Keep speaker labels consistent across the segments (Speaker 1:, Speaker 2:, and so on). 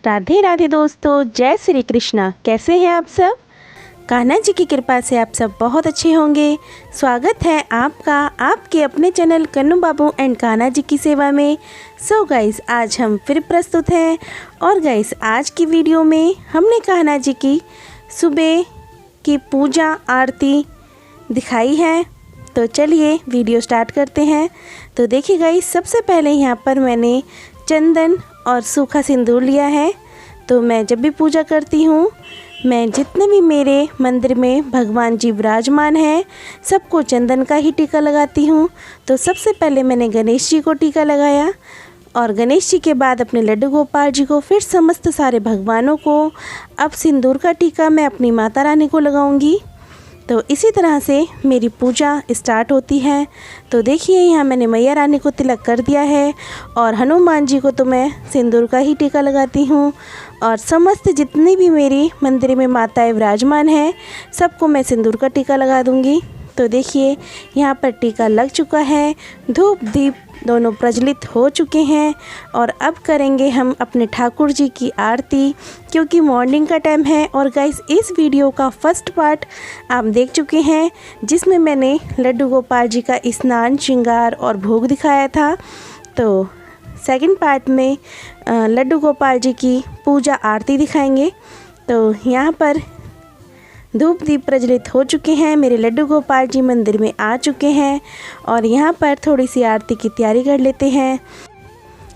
Speaker 1: राधे राधे दोस्तों, जय श्री कृष्णा। कैसे हैं आप सब? कान्हा जी की कृपा से आप सब बहुत अच्छे होंगे। स्वागत है आपका आपके अपने चैनल कन्नू बाबू एंड कान्हा जी की सेवा में। सो गाइस, आज हम फिर प्रस्तुत हैं और गाइस आज की वीडियो में हमने कान्हा जी की सुबह की पूजा आरती दिखाई है। तो चलिए वीडियो स्टार्ट करते हैं। तो देखिए गाइस, सबसे पहले यहाँ पर मैंने चंदन और सूखा सिंदूर लिया है। तो मैं जब भी पूजा करती हूँ, मैं जितने भी मेरे मंदिर में भगवान जी विराजमान हैं सबको चंदन का ही टीका लगाती हूँ। तो सबसे पहले मैंने गणेश जी को टीका लगाया और गणेश जी के बाद अपने लड्डू गोपाल जी को, फिर समस्त सारे भगवानों को। अब सिंदूर का टीका मैं अपनी माता रानी को लगाऊंगी। तो इसी तरह से मेरी पूजा स्टार्ट होती है। तो देखिए, यहाँ मैंने मैया रानी को तिलक कर दिया है और हनुमान जी को तो मैं सिंदूर का ही टीका लगाती हूँ। और समस्त जितनी भी मेरी मंदिर में माताएं विराजमान हैं सबको मैं सिंदूर का टीका लगा दूँगी। तो देखिए, यहाँ पर टीका लग चुका है, धूप दीप दोनों प्रज्वलित हो चुके हैं और अब करेंगे हम अपने ठाकुर जी की आरती, क्योंकि मॉर्निंग का टाइम है। और गाइस, इस वीडियो का फर्स्ट पार्ट आप देख चुके हैं जिसमें मैंने लड्डू गोपाल जी का स्नान, श्रृंगार और भोग दिखाया था। तो सेकंड पार्ट में लड्डू गोपाल जी की पूजा आरती दिखाएंगे। तो यहाँ पर धूप दीप प्रज्वलित हो चुके हैं, मेरे लड्डू गोपाल जी मंदिर में आ चुके हैं और यहाँ पर थोड़ी सी आरती की तैयारी कर लेते हैं।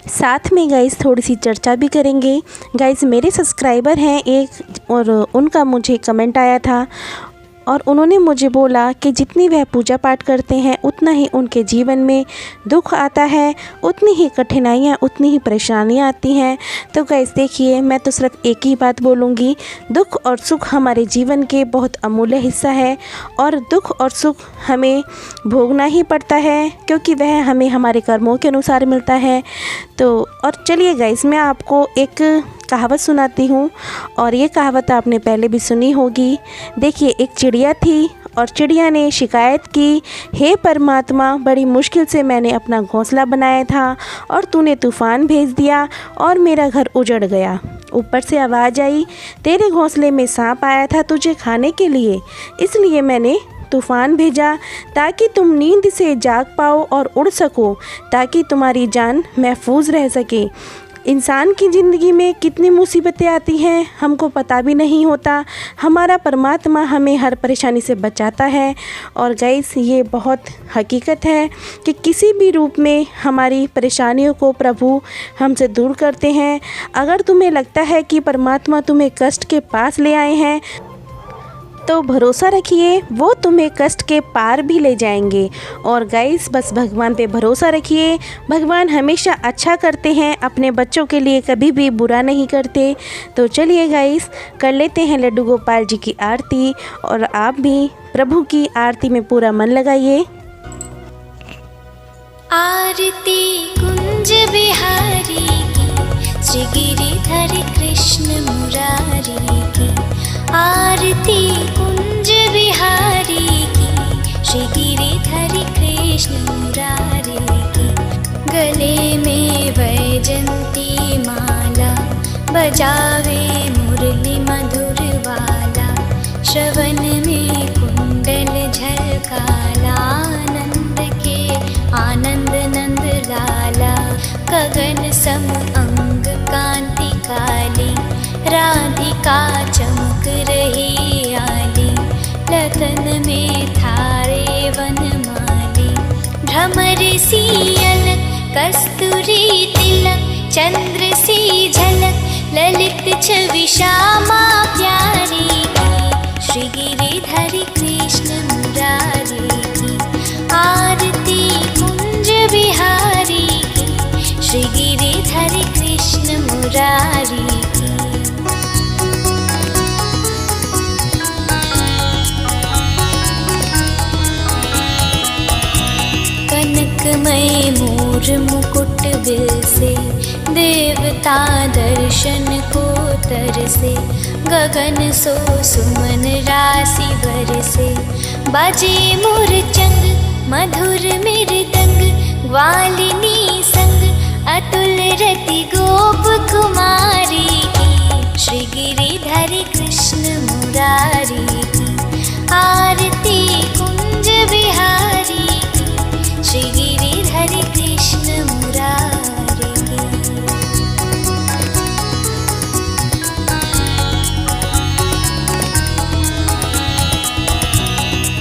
Speaker 1: साथ में गाइस थोड़ी सी चर्चा भी करेंगे। गाइस, मेरे सब्सक्राइबर हैं एक, और उनका मुझे कमेंट आया था और उन्होंने मुझे बोला कि जितनी वह पूजा पाठ करते हैं उतना ही उनके जीवन में दुख आता है, उतनी ही कठिनाइयाँ, उतनी ही परेशानियाँ आती हैं। तो गाइस देखिए, मैं तो सिर्फ एक ही बात बोलूँगी, दुख और सुख हमारे जीवन के बहुत अमूल्य हिस्सा है और दुख और सुख हमें भोगना ही पड़ता है, क्योंकि वह हमें हमारे कर्मों के अनुसार मिलता है। तो और चलिए गाइस, मैं आपको एक कहावत सुनाती हूँ और ये कहावत आपने पहले भी सुनी होगी। देखिए, एक चिड़िया थी और चिड़िया ने शिकायत की, हे परमात्मा, बड़ी मुश्किल से मैंने अपना घोंसला बनाया था और तूने तूफ़ान भेज दिया और मेरा घर उजड़ गया। ऊपर से आवाज़ आई, तेरे घोंसले में सांप आया था तुझे खाने के लिए, इसलिए मैंने तूफ़ान भेजा ताकि तुम नींद से जाग पाओ और उड़ सको, ताकि तुम्हारी जान महफूज रह सके। इंसान की ज़िंदगी में कितनी मुसीबतें आती हैं हमको पता भी नहीं होता। हमारा परमात्मा हमें हर परेशानी से बचाता है। और गाइस, ये बहुत हकीकत है कि किसी भी रूप में हमारी परेशानियों को प्रभु हमसे दूर करते हैं। अगर तुम्हें लगता है कि परमात्मा तुम्हें कष्ट के पास ले आए हैं, तो भरोसा रखिए, वो तुम्हें कष्ट के पार भी ले जाएंगे। और गाइस, बस भगवान पे भरोसा रखिए, भगवान हमेशा अच्छा करते हैं, अपने बच्चों के लिए कभी भी बुरा नहीं करते। तो चलिए गाइस, कर लेते हैं लड्डू गोपाल जी की आरती और आप भी प्रभु की आरती में पूरा मन लगाइए।
Speaker 2: आरती कुंज बिहारी की, श्री गिरिधर कृष्ण मुरारी की। आरती कुंज बिहारी की, श्री गिरिधर कृष्ण मुरारी की। गले में वैजंती माला, बजावे मुरली मधुर वाला। श्रवण में कुंडल झलकाला, आनंद के आनंद नंद लाला। गगन सम अंग कांति काली, राधिका चमक रही आली। लखन में थारे वनमाली, भ्रमर सी अलक, कस्तूरी तिलक। चंद्र सी झलक, ललित छवि श्यामा प्यारी की। श्री गिरिधर कृष्ण मुरारी की। आरती कुंज बिहारी की, श्री गिरिधर कृष्ण मुरारी की। कनकमय मोर मुकुट बिल से, देवता दर्शन को तरसे। गगन सो सुमन राशि बरसे, बाजे मोर चंग मधुर मृदंग। ग्वालिनी संग अतुल रति गोप कुमारी की। मुरारी की, आरती कुंज बिहारी की, श्री गिरिधर कृष्ण मुरारी की।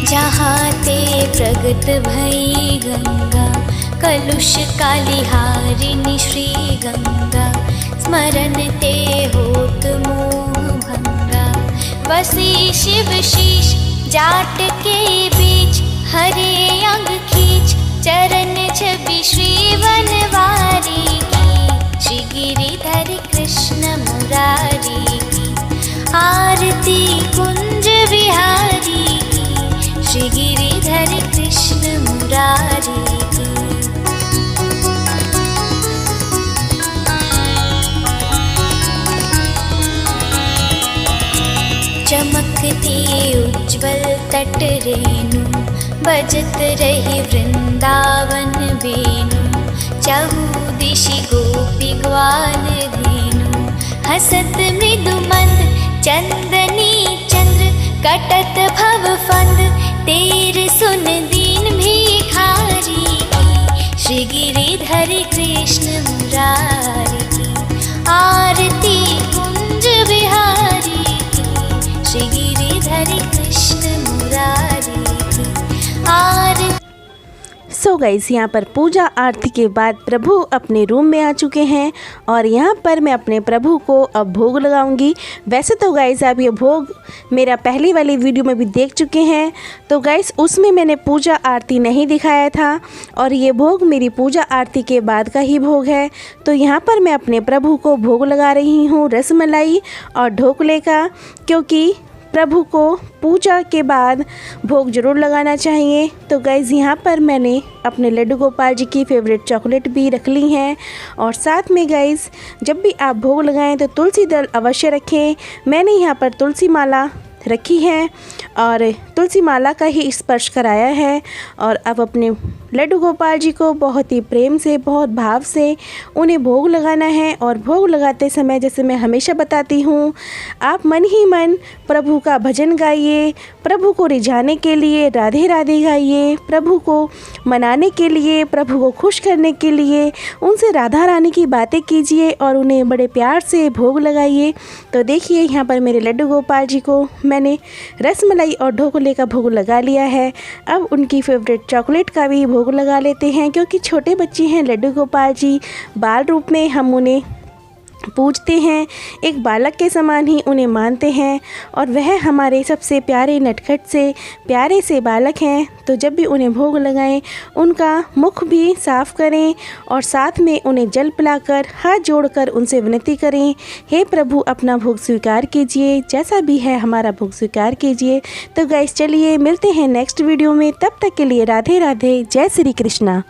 Speaker 2: जहाँ ते प्रगट भई गंगा, कलुष कालिहारिणी श्री गंगा, स्मरण ते होत मोह भंगा, वसी शिव शीश जाट के बीच, हरे अंग खींच चरण छवि श्री वनवारी की, श्री गिरिधर कृष्ण मुरारी की, आरती कुंज बिहारी की, श्री गिरिधर कृष्ण मुरारी की। चमकते उज्ज्वल तट रेणु, बजत रही वृंदावन वेणु, चहु दिशि गोपी ग्वाल धेनु, हसत मृदु मंद चंदनी चंद्र, कटत भव फंद तेर सुन दीन भिखारी की, श्री गिरिधर कृष्ण मुरारी की, आरती कुंज बिहारी की, श्री गिरिधर कृष्ण मुरारी की, आरती।
Speaker 1: सो गाइस, यहाँ पर पूजा आरती के बाद प्रभु अपने रूम में आ चुके हैं और यहाँ पर मैं अपने प्रभु को अब भोग लगाऊंगी। वैसे तो गाइस आप ये भोग मेरा पहली वाली वीडियो में भी देख चुके हैं, तो गाइस उसमें मैंने पूजा आरती नहीं दिखाया था और ये भोग मेरी पूजा आरती के बाद का ही भोग है। तो यहाँ पर मैं अपने प्रभु को भोग लगा रही हूँ रसमलाई और ढोकले का, क्योंकि प्रभु को पूजा के बाद भोग ज़रूर लगाना चाहिए। तो गाइज़ यहाँ पर मैंने अपने लड्डू गोपाल जी की फेवरेट चॉकलेट भी रख ली हैं और साथ में गाइज़ जब भी आप भोग लगाएं तो तुलसी दल अवश्य रखें। मैंने यहाँ पर तुलसी माला रखी है और तुलसी माला का ही स्पर्श कराया है और अब अपने लड्डू गोपाल जी को बहुत ही प्रेम से, बहुत भाव से उन्हें भोग लगाना है। और भोग लगाते समय जैसे मैं हमेशा बताती हूँ, आप मन ही मन प्रभु का भजन गाइए, प्रभु को रिझाने के लिए राधे राधे गाइए, प्रभु को मनाने के लिए, प्रभु को खुश करने के लिए उनसे राधा रानी की बातें कीजिए और उन्हें बड़े प्यार से भोग लगाइए। तो देखिए यहाँ पर मेरे लड्डू गोपाल जी को मैंने रसमलाई और ढोकले का भोग लगा लिया है। अब उनकी फेवरेट चॉकलेट का भी भोग लगा लेते हैं, क्योंकि छोटे बच्चे हैं लड्डू गोपाल जी, बाल रूप में हम उन्हें पूजते हैं, एक बालक के समान ही उन्हें मानते हैं और वह हमारे सबसे प्यारे नटखट से प्यारे से बालक हैं। तो जब भी उन्हें भोग लगाएं उनका मुख भी साफ़ करें और साथ में उन्हें जल पिलाकर हाथ जोड़कर उनसे विनती करें, हे प्रभु अपना भोग स्वीकार कीजिए, जैसा भी है हमारा भोग स्वीकार कीजिए। तो गाइस चलिए मिलते हैं नेक्स्ट वीडियो में, तब तक के लिए राधे राधे, जय श्री कृष्णा।